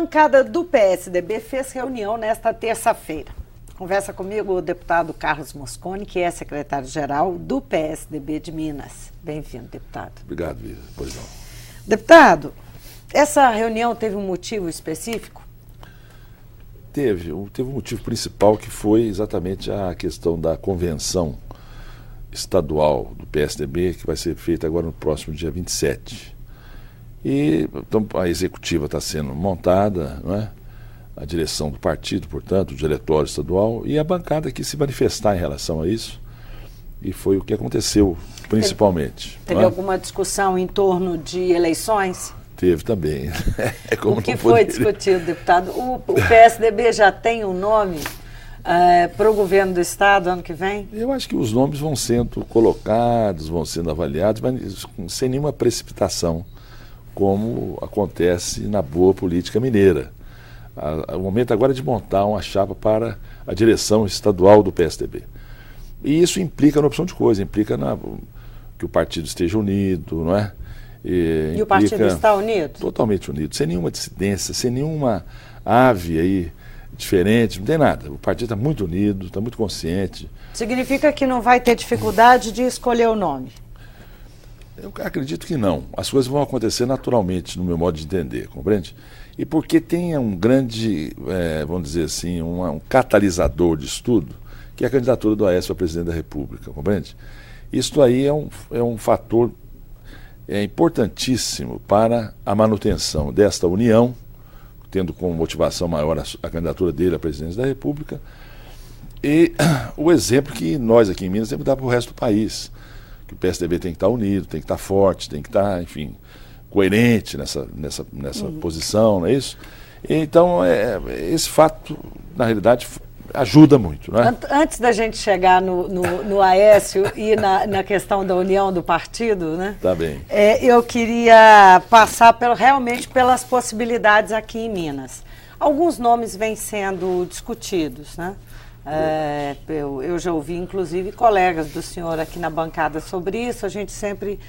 bancada do PSDB fez reunião nesta terça-feira. Conversa comigo o deputado Carlos Mosconi, que é secretário-geral do PSDB de Minas. Bem-vindo, deputado. Obrigado, Lívia. Pois não. Deputado, essa reunião teve um motivo específico? Teve um motivo principal, que foi exatamente a questão da convenção estadual do PSDB, que vai ser feita agora no próximo dia 27. E então, a executiva está sendo montada, não é? A direção do partido, portanto, o diretório estadual, e a bancada que se manifestar em relação a isso, e foi o que aconteceu, principalmente. Teve alguma discussão em torno de eleições? Teve também. O que foi discutido, deputado? O PSDB já tem um nome para o governo do Estado ano que vem? Eu acho que os nomes vão sendo colocados, vão sendo avaliados, mas sem nenhuma precipitação, como acontece na boa política mineira. O momento agora é de montar uma chapa para a direção estadual do PSDB. E isso implica na opção de coisa, implica que o partido esteja unido, não é? E o partido está unido? Totalmente unido, sem nenhuma dissidência, sem nenhuma ave aí diferente, não tem nada. O partido está muito unido, está muito consciente. Significa que não vai ter dificuldade de escolher o nome? Eu acredito que não. As coisas vão acontecer naturalmente, no meu modo de entender, compreende? E porque tem um grande, vamos dizer assim, um catalisador de estudo, que é a candidatura do Aécio a presidente da República, compreende? Isso aí é um fator importantíssimo para a manutenção desta união, tendo como motivação maior a candidatura dele à presidência da República, e o exemplo que nós aqui em Minas temos que dar para o resto do país, que o PSDB tem que estar unido, tem que estar forte, tem que estar, enfim, coerente nessa posição, não é isso? Então, esse fato, na realidade, ajuda muito, não é? Antes da gente chegar no Aécio e na questão da união do partido, né? Tá bem. Eu queria passar realmente pelas possibilidades aqui em Minas. Alguns nomes vêm sendo discutidos, né? Eu já ouvi, inclusive, colegas do senhor aqui na bancada sobre isso. A gente sempre,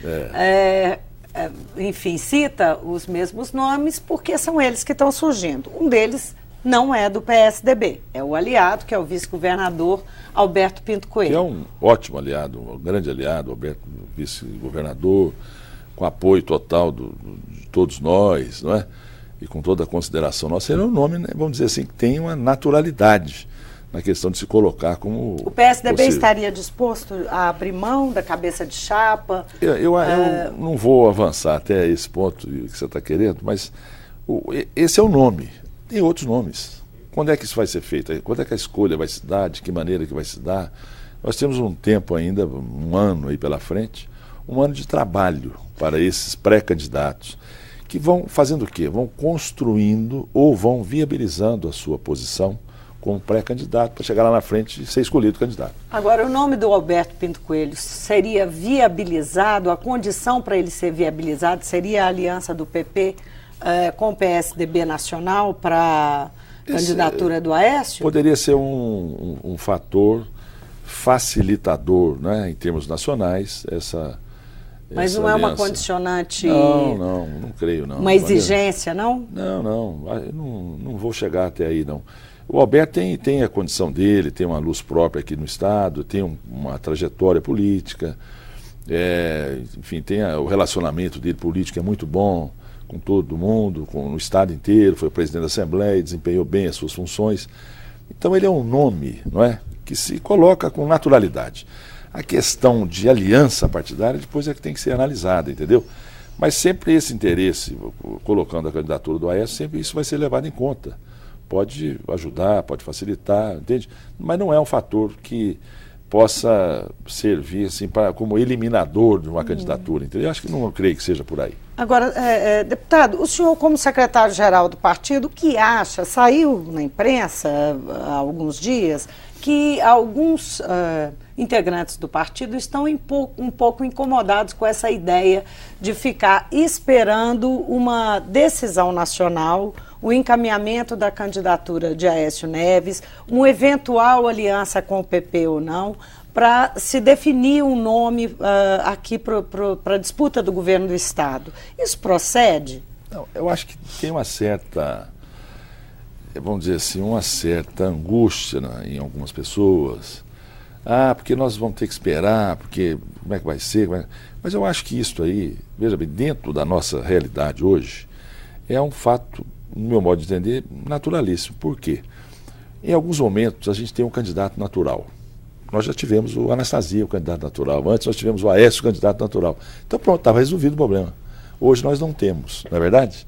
enfim, cita os mesmos nomes porque são eles que estão surgindo. Um deles não é do PSDB, é o aliado, que é o vice-governador Alberto Pinto Coelho. Que é um ótimo aliado, um grande aliado, Alberto, vice-governador, com apoio total de todos nós, não é? E com toda a consideração nossa. Ele é um nome, né, vamos dizer assim, que tem uma naturalidade na questão de se colocar como O PSDB possível. Estaria disposto a abrir mão da cabeça de chapa? Eu não vou avançar até esse ponto que você está querendo, mas esse é o nome. Tem outros nomes. Quando é que isso vai ser feito? Quando é que a escolha vai se dar? De que maneira que vai se dar? Nós temos um tempo ainda, um ano aí pela frente, um ano de trabalho para esses pré-candidatos, que vão fazendo o quê? Vão construindo ou vão viabilizando a sua posição como pré-candidato para chegar lá na frente e ser escolhido candidato. Agora, o nome do Alberto Pinto Coelho seria viabilizado, a condição para ele ser viabilizado seria a aliança do PP com o PSDB nacional para a candidatura do Aécio? Poderia ser um fator facilitador, né, em termos nacionais, Mas não aliança. É uma condicionante... Não creio, não. Uma exigência, não? Não vou chegar até aí, não. O Alberto tem a condição dele, tem uma luz própria aqui no Estado, tem uma trajetória política, enfim, tem o relacionamento dele político é muito bom com todo mundo, no Estado inteiro, foi presidente da Assembleia, desempenhou bem as suas funções. Então ele é um nome, não é, que se coloca com naturalidade. A questão de aliança partidária depois é que tem que ser analisada, entendeu? Mas sempre esse interesse, colocando a candidatura do Aécio, sempre isso vai ser levado em conta. Pode ajudar, pode facilitar, entende? Mas não é um fator que possa servir assim, como eliminador de uma candidatura, entendeu? Eu acho que não creio que seja por aí. Agora, deputado, o senhor como secretário-geral do partido, o que acha? Saiu na imprensa há alguns dias que alguns integrantes do partido estão um pouco incomodados com essa ideia de ficar esperando uma decisão nacional, o encaminhamento da candidatura de Aécio Neves, uma eventual aliança com o PP ou não, para se definir um nome aqui para a disputa do governo do Estado. Isso procede? Não, eu acho que tem uma certa vamos dizer assim, uma certa angústia em algumas pessoas. Porque nós vamos ter que esperar, porque como é que vai ser? Mas eu acho que isso aí, veja bem, dentro da nossa realidade hoje, é um fato, no meu modo de entender, naturalíssimo. Por quê? Em alguns momentos a gente tem um candidato natural. Nós já tivemos o Anastasia, o candidato natural. Antes nós tivemos o Aécio, o candidato natural. Então pronto, estava resolvido o problema. Hoje nós não temos, não é verdade?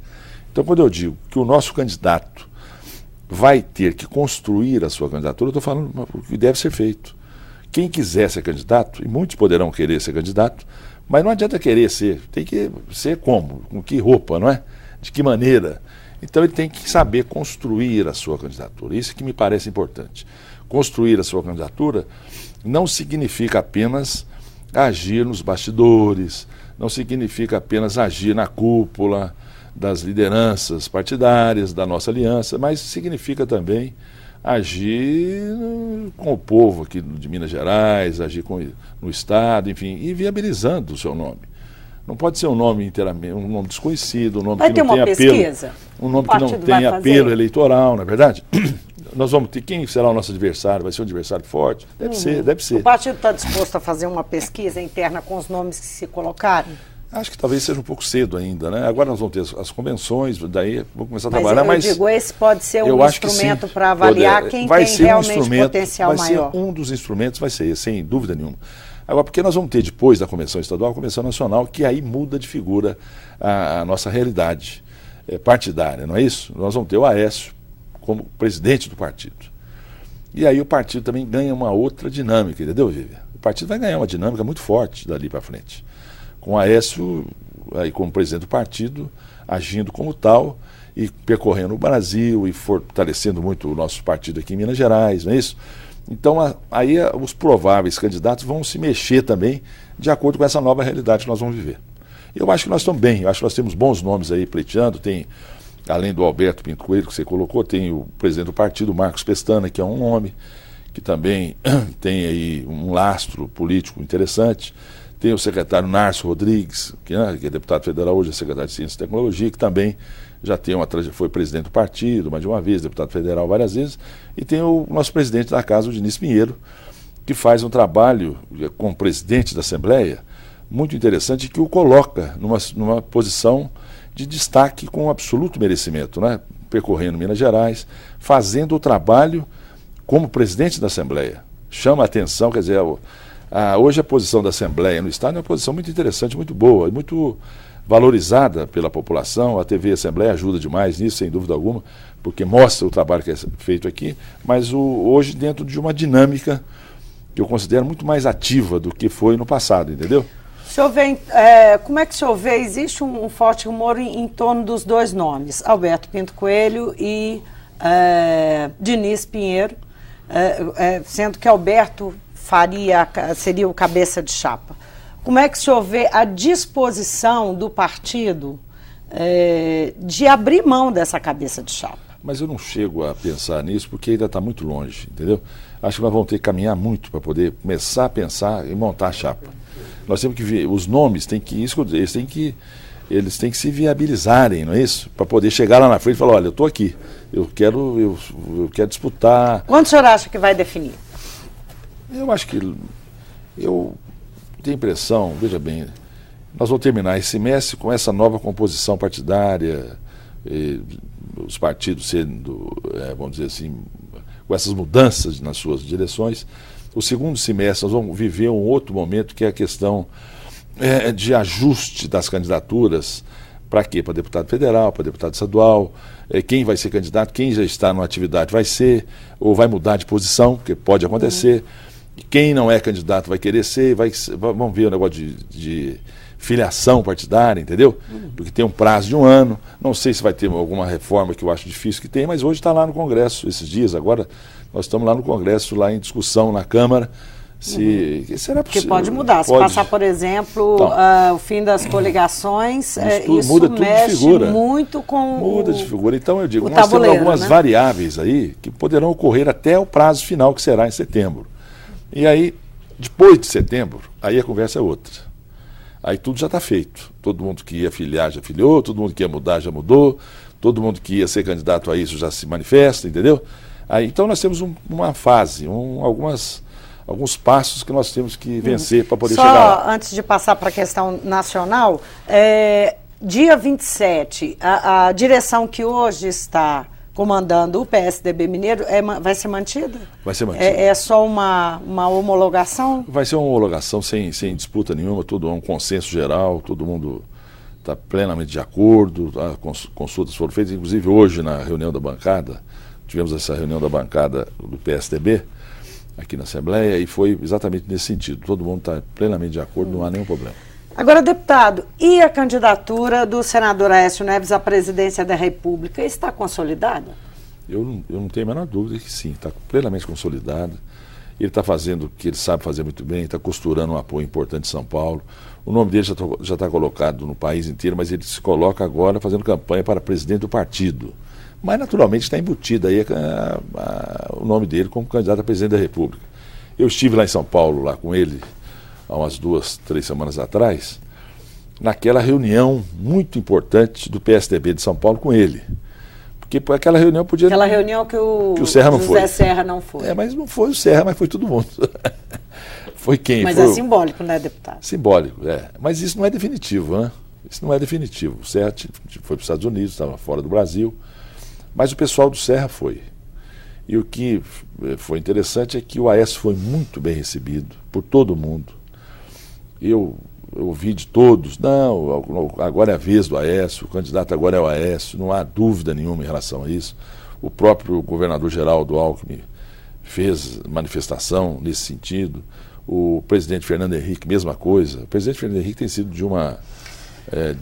Então quando eu digo que o nosso candidato vai ter que construir a sua candidatura, eu estou falando o que deve ser feito. Quem quiser ser candidato, e muitos poderão querer ser candidato, mas não adianta querer ser, tem que ser como? Com que roupa, não é? De que maneira? Então ele tem que saber construir a sua candidatura. Isso que me parece importante. Construir a sua candidatura não significa apenas agir nos bastidores, não significa apenas agir na cúpula das lideranças partidárias da nossa aliança, mas significa também agir com o povo aqui de Minas Gerais, agir no Estado, enfim, e viabilizando o seu nome. Não pode ser um nome inteiramente, um nome desconhecido, um nome que não tem apelo, um nome que não tem apelo eleitoral, não é verdade? Nós vamos ter, quem será o nosso adversário? Vai ser um adversário forte? Deve ser, deve ser. O partido está disposto a fazer uma pesquisa interna com os nomes que se colocarem? Acho que talvez seja um pouco cedo ainda, né? Agora nós vamos ter as convenções, daí vamos começar a trabalhar, mas eu digo, esse pode ser um instrumento para avaliar quem tem realmente potencial maior. Vai ser um dos instrumentos, vai ser esse, sem dúvida nenhuma. Agora, porque nós vamos ter depois da Convenção Estadual, a Convenção Nacional, que aí muda de figura a nossa realidade partidária, não é isso? Nós vamos ter o Aécio como presidente do partido. E aí o partido também ganha uma outra dinâmica, entendeu, Vivian? O partido vai ganhar uma dinâmica muito forte dali para frente. Com o Aécio aí como presidente do partido, agindo como tal e percorrendo o Brasil e fortalecendo muito o nosso partido aqui em Minas Gerais, não é isso? Então aí os prováveis candidatos vão se mexer também de acordo com essa nova realidade que nós vamos viver. Eu acho que nós estamos bem, eu acho que nós temos bons nomes aí pleiteando, tem, além do Alberto Pinto Coelho que você colocou, tem o presidente do partido, Marcos Pestana, que é um nome que também tem aí um lastro político interessante. Tem o secretário Nárcio Rodrigues, que é deputado federal hoje, é secretário de Ciência e Tecnologia, que também já tem foi presidente do partido, mais de uma vez, deputado federal várias vezes. E tem o nosso presidente da casa, o Diniz Pinheiro, que faz um trabalho como presidente da Assembleia muito interessante, que o coloca numa posição de destaque com absoluto merecimento, né? Percorrendo Minas Gerais, fazendo o trabalho como presidente da Assembleia. Chama a atenção, quer dizer, hoje a posição da Assembleia no Estado é uma posição muito interessante, muito boa, muito valorizada pela população. A TV Assembleia ajuda demais nisso, sem dúvida alguma, porque mostra o trabalho que é feito aqui, mas hoje dentro de uma dinâmica que eu considero muito mais ativa do que foi no passado, entendeu? O senhor vê, como é que o senhor vê? Existe um forte rumor em torno dos dois nomes, Alberto Pinto Coelho e Diniz Pinheiro, sendo que Alberto seria o cabeça de chapa. Como é que o senhor vê a disposição do partido de abrir mão dessa cabeça de chapa? Mas eu não chego a pensar nisso porque ainda está muito longe, entendeu? Acho que nós vamos ter que caminhar muito para poder começar a pensar e montar a chapa. Nós temos que ver, os nomes eles têm que se viabilizarem, não é isso? Para poder chegar lá na frente e falar, olha, eu estou aqui, eu quero disputar. Quando o senhor acha que vai definir? Eu acho que, eu tenho a impressão, veja bem, nós vamos terminar esse semestre com essa nova composição partidária, os partidos sendo, vamos dizer assim, com essas mudanças nas suas direções. O segundo semestre nós vamos viver um outro momento que é a questão de ajuste das candidaturas. Para quê? Para deputado federal, para deputado estadual, quem vai ser candidato, quem já está numa atividade vai ser, ou vai mudar de posição, porque pode acontecer. Quem não é candidato vai querer ser, vamos ver o negócio de filiação partidária, entendeu? Porque tem um prazo de 1 ano, não sei se vai ter alguma reforma que eu acho difícil que tem, mas hoje está lá no Congresso, esses dias, agora nós estamos lá no Congresso, lá em discussão na Câmara, será possível? Porque pode mudar, se passar, por exemplo, o fim das coligações, isso muda tudo de figura. Muito com muda de figura. Então eu digo, nós temos algumas variáveis aí que poderão ocorrer até o prazo final, que será em setembro. E aí, depois de setembro, aí a conversa é outra. Aí tudo já está feito. Todo mundo que ia filiar já filiou, todo mundo que ia mudar já mudou, todo mundo que ia ser candidato a isso já se manifesta, entendeu? Aí, então nós temos uma fase, alguns passos que nós temos que vencer para poder chegar lá. Só antes de passar para a questão nacional, dia 27, a direção que hoje está comandando o PSDB Mineiro vai ser mantida? Vai ser mantida. É só uma homologação? Vai ser uma homologação sem disputa nenhuma, tudo é um consenso geral, todo mundo está plenamente de acordo, consultas foram feitas, inclusive hoje na reunião da bancada, tivemos essa reunião da bancada do PSDB aqui na Assembleia e foi exatamente nesse sentido, todo mundo está plenamente de acordo, não há nenhum problema. Agora, deputado, e a candidatura do senador Aécio Neves à presidência da República está consolidada? Eu não tenho a menor dúvida que sim, está plenamente consolidada. Ele está fazendo o que ele sabe fazer muito bem, está costurando um apoio importante em São Paulo. O nome dele já está colocado no país inteiro, mas ele se coloca agora fazendo campanha para presidente do partido. Mas, naturalmente, está embutido aí o nome dele como candidato a presidente da República. Eu estive lá em São Paulo, lá com ele, há umas 2, 3 semanas atrás, naquela reunião muito importante do PSDB de São Paulo com ele. Porque aquela reunião podia... Aquela reunião que o Serra não José foi. Serra não foi. Mas não foi o Serra, mas foi todo mundo. Foi quem? Mas foi é simbólico, né, deputado? Simbólico, Mas isso não é definitivo, né? Isso não é definitivo. O Serra foi para os Estados Unidos, estava fora do Brasil, mas o pessoal do Serra foi. E o que foi interessante é que o Aécio foi muito bem recebido por todo mundo. Eu ouvi de todos, não, agora é a vez do Aécio, o candidato agora é o Aécio, não há dúvida nenhuma em relação a isso. O próprio governador Geraldo Alckmin fez manifestação nesse sentido. O presidente Fernando Henrique, mesma coisa. O presidente Fernando Henrique tem sido de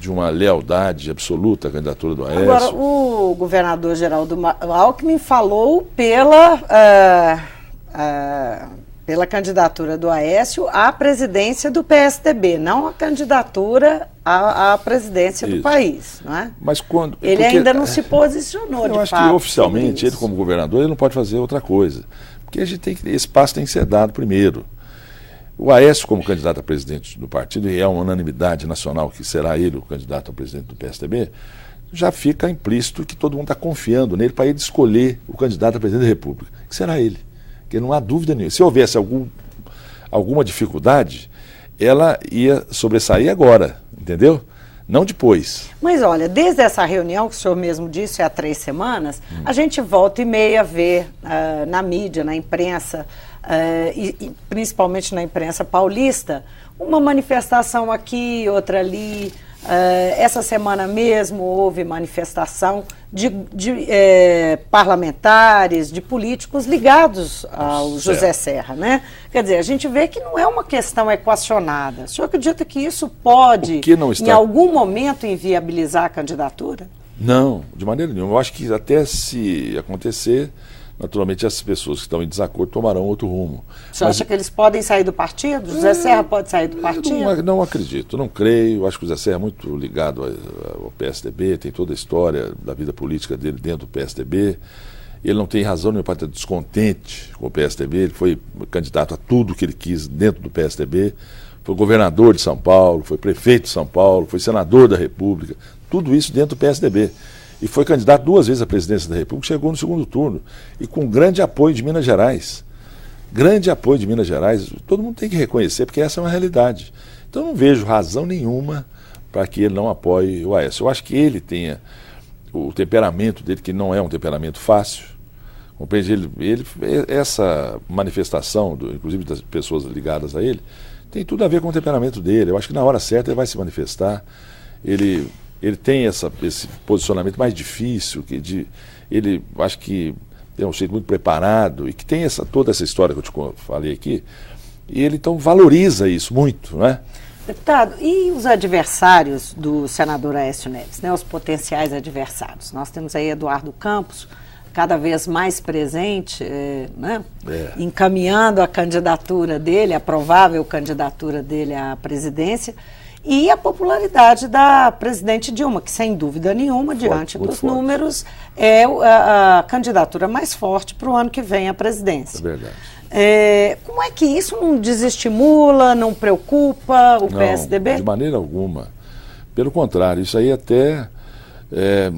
uma lealdade absoluta à candidatura do Aécio. Agora, o governador Geraldo Alckmin falou pela candidatura do Aécio à presidência do PSDB, não a candidatura à presidência do país, não é? Mas quando... Ele ainda não se posicionou, de fato. Eu acho que oficialmente, ele como governador, ele não pode fazer outra coisa. Porque esse passo tem que ser dado primeiro. O Aécio, como candidato a presidente do partido, e é uma unanimidade nacional que será ele o candidato a presidente do PSDB, já fica implícito que todo mundo está confiando nele para ele escolher o candidato a presidente da República, que será ele. Porque não há dúvida nenhuma. Se houvesse alguma dificuldade, ela ia sobressair agora, entendeu? Não depois. Mas olha, desde essa reunião que o senhor mesmo disse há 3 semanas, a gente volta e meia vê na mídia, na imprensa, e principalmente na imprensa paulista, uma manifestação aqui, outra ali. Essa semana mesmo houve manifestação de parlamentares, de políticos ligados ao José Serra, né? Quer dizer, a gente vê que não é uma questão equacionada. O senhor acredita que isso pode, em algum momento, inviabilizar a candidatura? Não, de maneira nenhuma. Eu acho que até se acontecer, naturalmente essas pessoas que estão em desacordo tomarão outro rumo. Você acha que eles podem sair do partido? José Serra pode sair do partido? Não acredito, não creio. Acho que o José Serra é muito ligado ao PSDB, tem toda a história da vida política dele dentro do PSDB. Ele não tem razão nenhuma para estar descontente com o PSDB. Ele foi candidato a tudo que ele quis dentro do PSDB. Foi governador de São Paulo, foi prefeito de São Paulo, foi senador da República. Tudo isso dentro do PSDB. E foi candidato 2 vezes à presidência da República, chegou no segundo turno. E com grande apoio de Minas Gerais. Grande apoio de Minas Gerais. Todo mundo tem que reconhecer, porque essa é uma realidade. Então eu não vejo razão nenhuma para que ele não apoie o Aécio. Eu acho que ele tenha o temperamento dele, que não é um temperamento fácil. Compreende? Essa manifestação, inclusive das pessoas ligadas a ele, tem tudo a ver com o temperamento dele. Eu acho que na hora certa ele vai se manifestar. Ele tem esse posicionamento mais difícil, ele acho que tem um jeito muito preparado e que tem toda essa história que eu te falei aqui, e ele então valoriza isso muito, né? Deputado, e os adversários do senador Aécio Neves, né, os potenciais adversários? Nós temos aí Eduardo Campos, cada vez mais presente, né, encaminhando a candidatura dele, a provável candidatura dele à presidência, e a popularidade da presidente Dilma, que sem dúvida nenhuma, diante dos números, é a candidatura mais forte para o ano que vem à presidência. É verdade. Como é que isso não desestimula, não preocupa o PSDB? De maneira alguma. Pelo contrário, isso aí até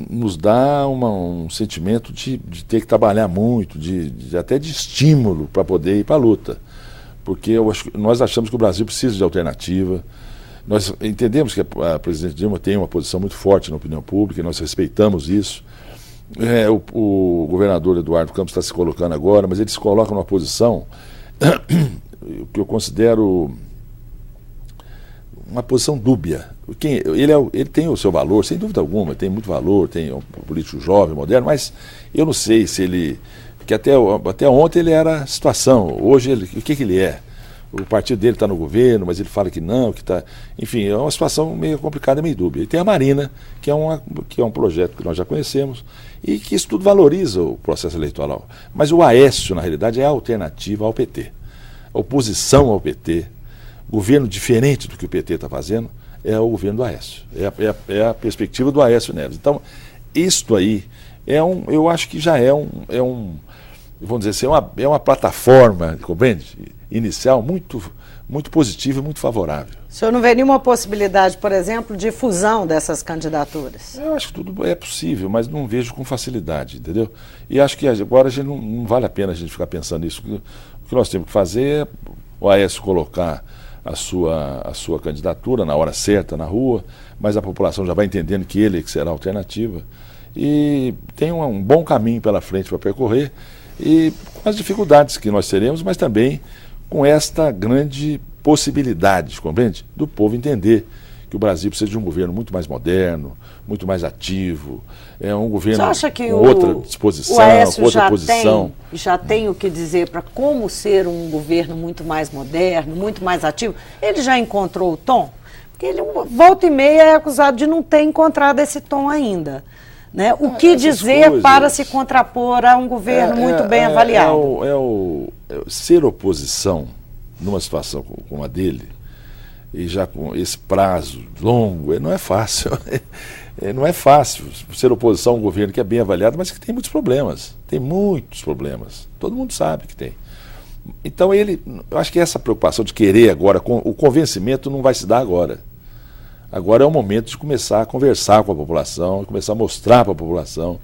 nos dá um sentimento de ter que trabalhar muito, até de estímulo para poder ir para a luta. Porque nós achamos que o Brasil precisa de alternativa. Nós entendemos que a presidente Dilma tem uma posição muito forte na opinião pública, e nós respeitamos isso. O governador Eduardo Campos está se colocando agora, mas ele se coloca numa posição que eu considero uma posição dúbia. Ele tem o seu valor, sem dúvida alguma, tem muito valor, tem um político jovem, moderno, mas eu não sei se ele... Porque até ontem ele era situação, hoje o que ele é? O partido dele está no governo, mas ele fala que não, que está... Enfim, é uma situação meio complicada, meio dúbia. E tem a Marina, que é um projeto que nós já conhecemos, e que isso tudo valoriza o processo eleitoral. Mas o Aécio, na realidade, é a alternativa ao PT. A oposição ao PT, governo diferente do que o PT está fazendo, é o governo do Aécio. É a perspectiva do Aécio Neves. Então, isto aí, eu acho que já vamos dizer assim, é uma plataforma, compreende? Inicial muito, muito positiva e muito favorável. O senhor não vê nenhuma possibilidade, por exemplo, de fusão dessas candidaturas? Eu acho que tudo é possível, mas não vejo com facilidade, entendeu? E acho que agora a gente não vale a pena a gente ficar pensando nisso. O que nós temos que fazer é o Aécio colocar a sua candidatura na hora certa, na rua, mas a população já vai entendendo que ele será a alternativa. E tem um bom caminho pela frente para percorrer, e com as dificuldades que nós teremos, mas também com esta grande possibilidade, compreende? Do povo entender que o Brasil precisa de um governo muito mais moderno, muito mais ativo, um governo com outra disposição, com outra posição. Já tem o que dizer para como ser um governo muito mais moderno, muito mais ativo? Ele já encontrou o tom? Porque ele, volta e meia, é acusado de não ter encontrado esse tom ainda. Né? O que dizer para se contrapor a um governo muito bem avaliado? Ser oposição numa situação como a dele, e já com esse prazo longo, não é fácil. Não é fácil ser oposição a um governo que é bem avaliado, mas que tem muitos problemas. Tem muitos problemas. Todo mundo sabe que tem. Então eu acho que essa preocupação de querer agora, o convencimento não vai se dar agora. Agora é o momento de começar a conversar com a população, começar a mostrar para a população,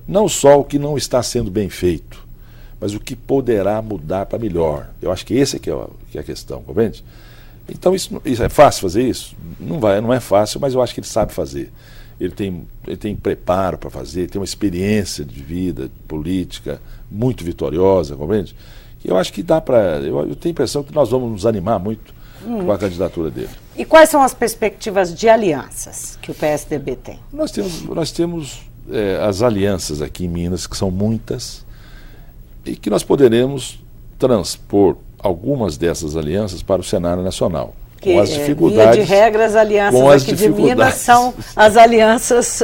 não só o que não está sendo bem feito, mas o que poderá mudar para melhor. Eu acho que esse que é a questão, compreende? Então isso é fácil fazer isso? Não é fácil, mas eu acho que ele sabe fazer. Ele tem preparo para fazer, tem uma experiência de vida política muito vitoriosa, compreende? E eu acho que dá para... Eu tenho a impressão que nós vamos nos animar muito com a candidatura dele. E quais são as perspectivas de alianças que o PSDB tem? Nós temos as alianças aqui em Minas, que são muitas, e que nós poderemos transpor algumas dessas alianças para o cenário nacional. Com as dificuldades. Via de regra, as alianças aqui de Minas são as alianças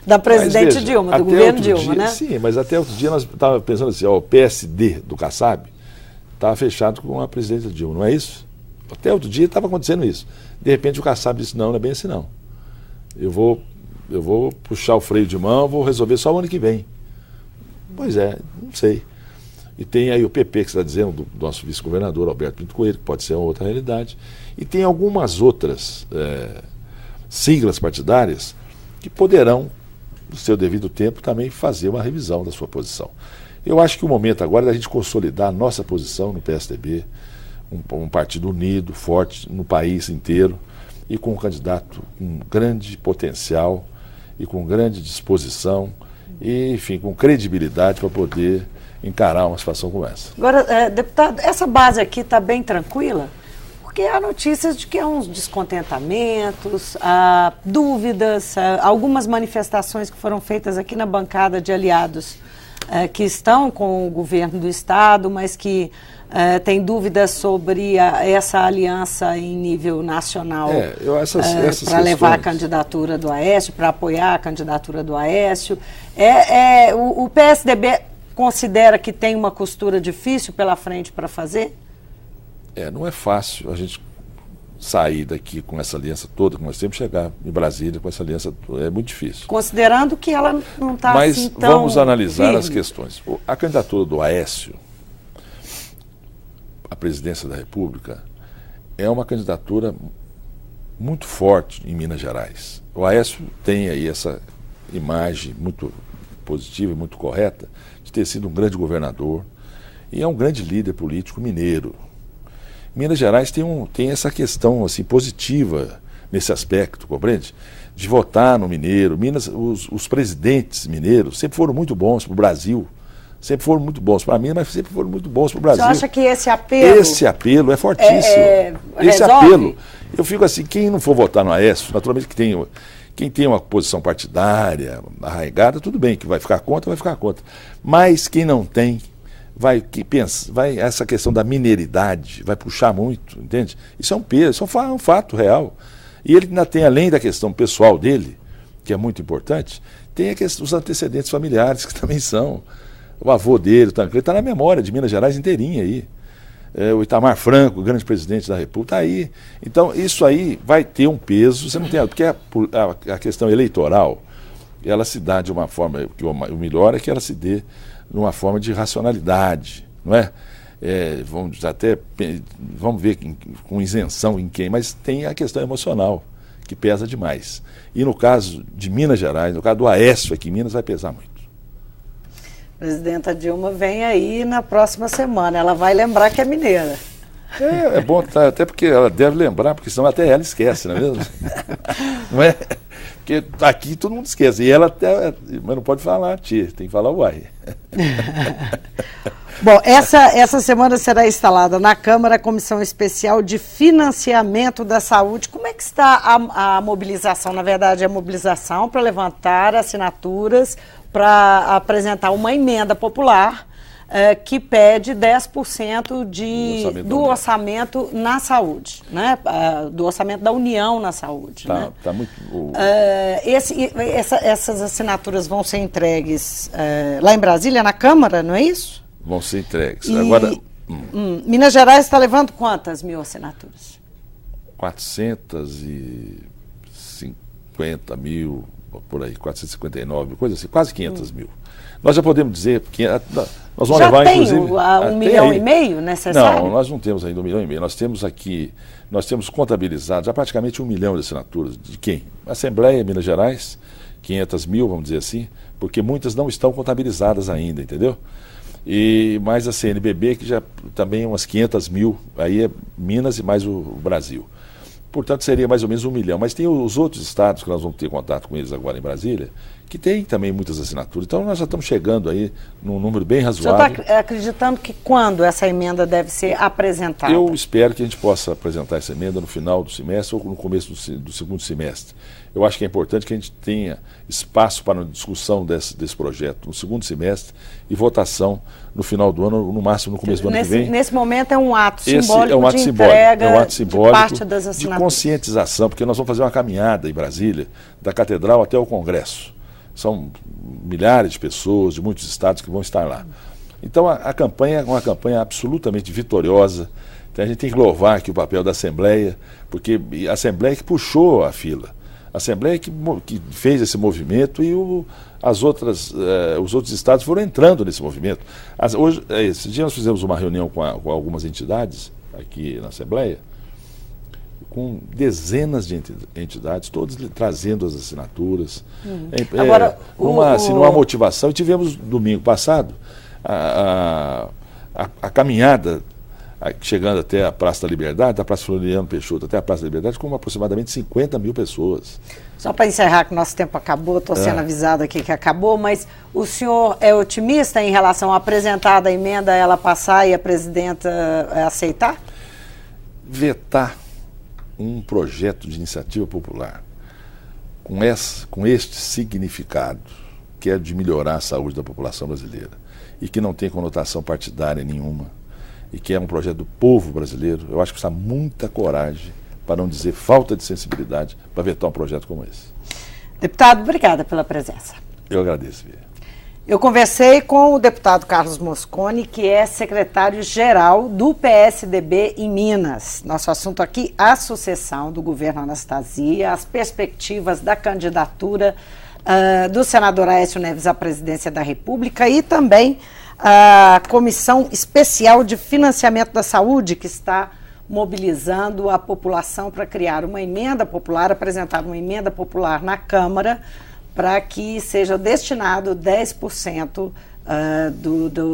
da presidente Dilma, do governo Dilma, né? Sim, mas até outro dia nós estávamos pensando assim, o PSD do Kassab estava fechado com a presidente Dilma, não é isso? Até outro dia estava acontecendo isso. De repente o Kassab disse, não é bem assim não. Eu vou puxar o freio de mão, vou resolver só o ano que vem. Pois é, não sei. E tem aí o PP, que você está dizendo, do nosso vice-governador Alberto Pinto Coelho, que pode ser uma outra realidade. E tem algumas outras siglas partidárias que poderão, no seu devido tempo, também fazer uma revisão da sua posição. Eu acho que o momento agora é da gente consolidar a nossa posição no PSDB, um partido unido, forte no país inteiro, e com um candidato com grande potencial e com grande disposição e, enfim, com credibilidade para poder encarar uma situação como essa. Agora, deputado, essa base aqui está bem tranquila? Porque há notícias de que há uns descontentamentos, há dúvidas, algumas manifestações que foram feitas aqui na bancada de aliados que estão com o governo do Estado, mas que têm dúvidas sobre essa aliança em nível nacional para levar a candidatura do Aécio, para apoiar a candidatura do Aécio. O PSDB considera que tem uma costura difícil pela frente para fazer? Não é fácil a gente sair daqui com essa aliança toda, que nós temos que chegar em Brasília com essa aliança toda. É muito difícil. Considerando que ela não está assim tão Mas vamos analisar firme. as questões. A candidatura do Aécio, à presidência da República é uma candidatura muito forte em Minas Gerais. O Aécio tem aí essa imagem muito positiva e muito correta de ter sido um grande governador e é um grande líder político mineiro. Minas Gerais tem essa questão assim, positiva nesse aspecto, compreende? De votar no mineiro. Os presidentes mineiros sempre foram muito bons para o Brasil. Sempre foram muito bons para mim, mas sempre foram muito bons para o Brasil. Você acha que esse apelo... Esse apelo é fortíssimo. Esse apelo. Eu fico assim, quem não for votar no Aécio, naturalmente quem tem uma posição partidária arraigada, tudo bem, que vai ficar contra, vai ficar contra. Mas quem não tem, essa questão da mineiridade vai puxar muito, entende? Isso é um peso, isso é um fato real. E ele ainda tem, além da questão pessoal dele, que é muito importante, tem os antecedentes familiares, que também são. O avô dele, o Tancredo, está na memória de Minas Gerais inteirinha aí. O Itamar Franco, o grande presidente da República, está aí. Então, isso aí vai ter um peso, você não tem, porque a questão eleitoral, ela se dá de uma forma, que o melhor é que ela se dê de uma forma de racionalidade, não é? Vamos ver com isenção em quem, mas tem a questão emocional, que pesa demais. E no caso de Minas Gerais, no caso do Aécio aqui em Minas, vai pesar muito. A presidenta Dilma vem aí na próxima semana, ela vai lembrar que é mineira. É bom, até porque ela deve lembrar, porque senão até ela esquece, não é mesmo? Não é? Porque aqui todo mundo esquece, e ela até, mas não pode falar, tia, tem que falar uai. Bom, essa semana será instalada na Câmara a Comissão Especial de Financiamento da Saúde. Como é que está a mobilização? Na verdade, a mobilização para levantar assinaturas para apresentar uma emenda popular que pede 10% do orçamento na saúde, né? Do orçamento da União na saúde. Né? Tá muito... Essas assinaturas vão ser entregues lá em Brasília, na Câmara, não é isso? Vão ser entregues. Agora, Minas Gerais está levando quantas mil assinaturas? 450 mil, por aí, 459, coisa assim, quase 500 mil. Nós já podemos dizer que nós vamos levar, inclusive... Já tem 1,5 milhão necessário? Não, nós não temos ainda 1,5 milhão. Nós temos aqui, contabilizado já praticamente 1 milhão de assinaturas. De quem? Assembleia, Minas Gerais, 500 mil, vamos dizer assim, porque muitas não estão contabilizadas ainda, entendeu? E mais a CNBB, que já também umas 500 mil, aí é Minas e mais o Brasil. Portanto, seria mais ou menos 1 milhão. Mas tem os outros estados, que nós vamos ter contato com eles agora em Brasília, que tem também muitas assinaturas. Então, nós já estamos chegando aí num número bem razoável. O senhor está acreditando que quando essa emenda deve ser apresentada? Eu espero que a gente possa apresentar essa emenda no final do semestre ou no começo do segundo semestre. Eu acho que é importante que a gente tenha espaço para a discussão desse projeto no segundo semestre e votação no final do ano, no máximo no começo do ano que vem. Nesse momento é um ato simbólico é um ato de simbólico, entrega é um ato simbólico de parte das assinaturas. De conscientização, porque nós vamos fazer uma caminhada em Brasília, da Catedral até o Congresso. São milhares de pessoas de muitos estados que vão estar lá. Então a campanha é uma campanha absolutamente vitoriosa. Então, a gente tem que louvar aqui o papel da Assembleia, porque a Assembleia que puxou a fila. A Assembleia que fez esse movimento e os outros estados foram entrando nesse movimento. Esse dia nós fizemos uma reunião com algumas entidades aqui na Assembleia, com dezenas de entidades, todas trazendo as assinaturas. Agora, numa motivação. E tivemos domingo passado a caminhada, chegando até a Praça da Liberdade, da Praça Floriano Peixoto até a Praça da Liberdade, com aproximadamente 50 mil pessoas. Só para encerrar, que o nosso tempo acabou, estou sendo avisado aqui que acabou, mas o senhor é otimista em relação a apresentar a emenda, ela passar e a presidenta aceitar? Vetar um projeto de iniciativa popular com este significado, que é de melhorar a saúde da população brasileira, e que não tem conotação partidária nenhuma, e que é um projeto do povo brasileiro, eu acho que precisa muita coragem, para não dizer falta de sensibilidade, para vetar um projeto como esse. Deputado, obrigada pela presença. Eu agradeço, Via. Eu conversei com o deputado Carlos Mosconi, que é secretário-geral do PSDB em Minas. Nosso assunto aqui, a sucessão do governo Anastasia, as perspectivas da candidatura do senador Aécio Neves à presidência da República e também a Comissão Especial de Financiamento da Saúde, que está mobilizando a população para criar uma emenda popular, apresentar uma emenda popular na Câmara, para que seja destinado 10%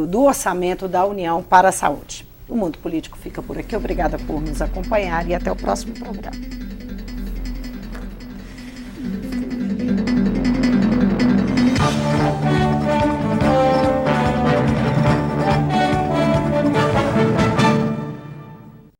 do orçamento da União para a saúde. O Mundo Político fica por aqui. Obrigada por nos acompanhar e até o próximo programa.